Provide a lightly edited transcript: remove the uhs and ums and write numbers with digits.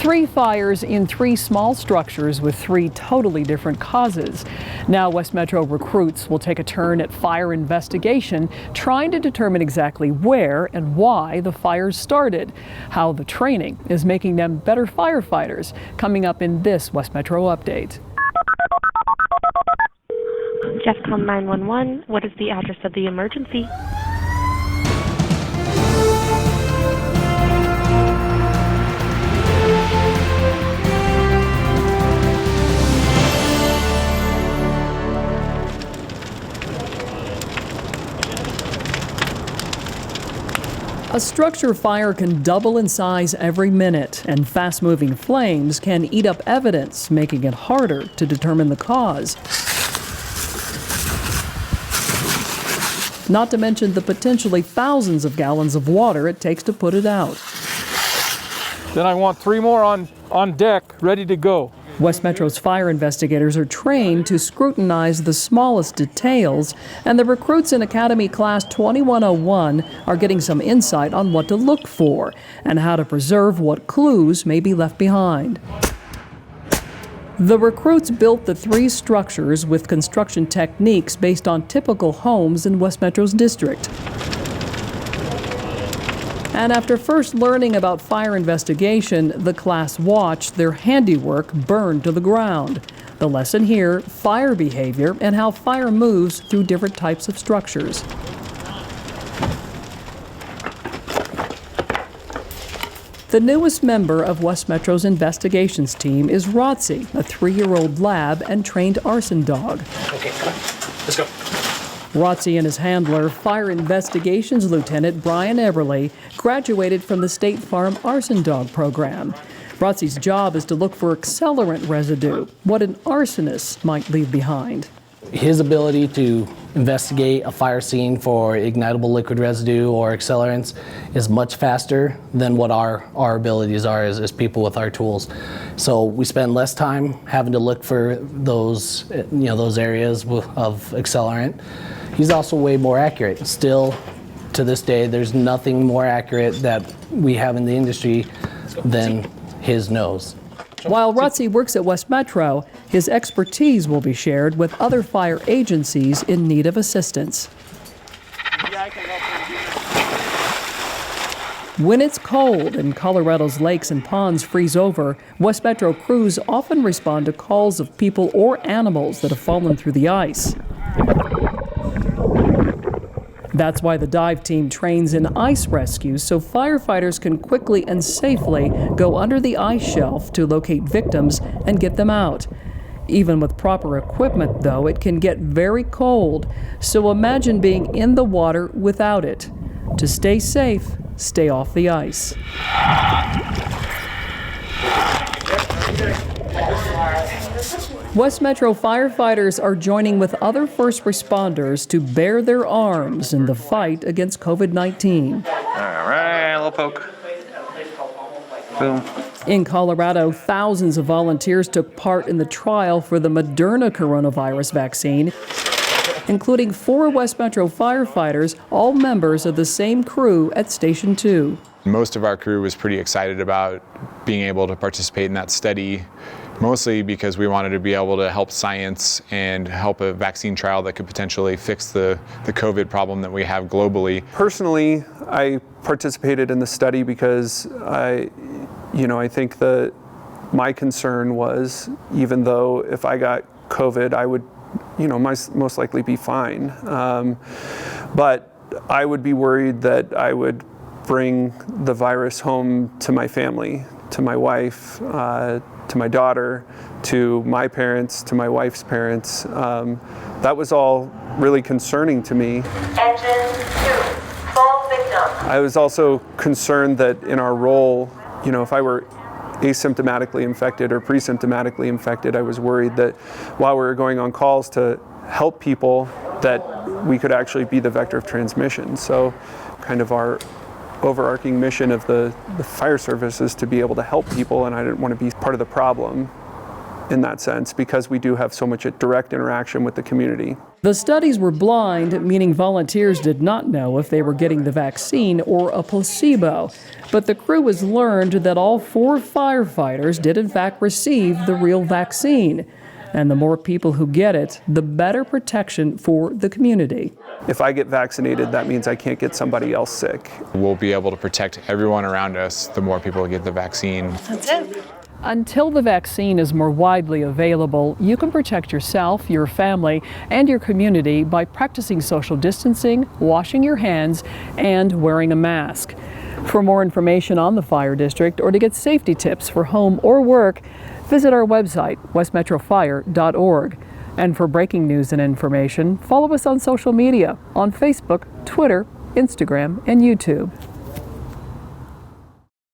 3 fires in 3 small structures with 3 totally different causes. Now West Metro recruits will take a turn at fire investigation, trying to determine exactly where and why the fires started. How the training is making them better firefighters. Coming up in this West Metro update. Jeffcom 911, what is the address of the emergency? A structure fire can double in size every minute, and fast-moving flames can eat up evidence, making it harder to determine the cause. Not to mention the potentially thousands of gallons of water it takes to put it out. Then I want 3 more on deck, ready to go. West Metro's fire investigators are trained to scrutinize the smallest details, and the recruits in Academy Class 2101 are getting some insight on what to look for and how to preserve what clues may be left behind. The recruits built the 3 structures with construction techniques based on typical homes in West Metro's district. And after first learning about fire investigation, the class watched their handiwork burn to the ground. The lesson here, fire behavior and how fire moves through different types of structures. The newest member of West Metro's investigations team is Rotzi, a 3-year-old lab and trained Arson Dog. Okay, come on. Let's go. Rotzi and his handler, Fire Investigations Lieutenant Brian Everly, graduated from the State Farm Arson Dog program. Rotzi's job is to look for accelerant residue, what an arsonist might leave behind. His ability to investigate a fire scene for ignitable liquid residue or accelerants is much faster than what our abilities are as people with our tools. So we spend less time having to look for those, those areas of accelerant. He's also way more accurate. Still, to this day, there's nothing more accurate that we have in the industry than his nose. While Rotzi works at West Metro, his expertise will be shared with other fire agencies in need of assistance. When it's cold and Colorado's lakes and ponds freeze over, West Metro crews often respond to calls of people or animals that have fallen through the ice. That's why the dive team trains in ice rescue so firefighters can quickly and safely go under the ice shelf to locate victims and get them out. Even with proper equipment, though, it can get very cold. So imagine being in the water without it. To stay safe, stay off the ice. West Metro firefighters are joining with other first responders to bear their arms in the fight against COVID-19. All right, a little poke. Boom. In Colorado, thousands of volunteers took part in the trial for the Moderna coronavirus vaccine, including 4 West Metro firefighters, all members of the same crew at Station 2. Most of our crew was pretty excited about being able to participate in that study, mostly because we wanted to be able to help science and help a vaccine trial that could potentially fix the COVID problem that we have globally. Personally, I participated in the study because I think that my concern was, even though if I got COVID, I would, most likely be fine. But I would be worried that I would bring the virus home to my family, to my wife, to my daughter, to my parents, to my wife's parents. That was all really concerning to me. Engine 2, full victim. I was also concerned that in our role, if I were asymptomatically infected or pre-symptomatically infected, I was worried that while we were going on calls to help people, that we could actually be the vector of transmission. So kind of our overarching mission of the fire service is to be able to help people, and I didn't want to be part of the problem. in that sense because we do have so much direct interaction with the community. The studies were blind, meaning volunteers did not know if they were getting the vaccine or a placebo. But the crew has learned that all 4 firefighters did in fact receive the real vaccine. And the more people who get it, the better protection for the community. If I get vaccinated, that means I can't get somebody else sick. We'll be able to protect everyone around us the more people get the vaccine. That's it. Until the vaccine is more widely available, you can protect yourself, your family, and your community by practicing social distancing, washing your hands, and wearing a mask. For more information on the fire district or to get safety tips for home or work, visit our website, westmetrofire.org. And for breaking news and information, follow us on social media on Facebook, Twitter, Instagram, and YouTube.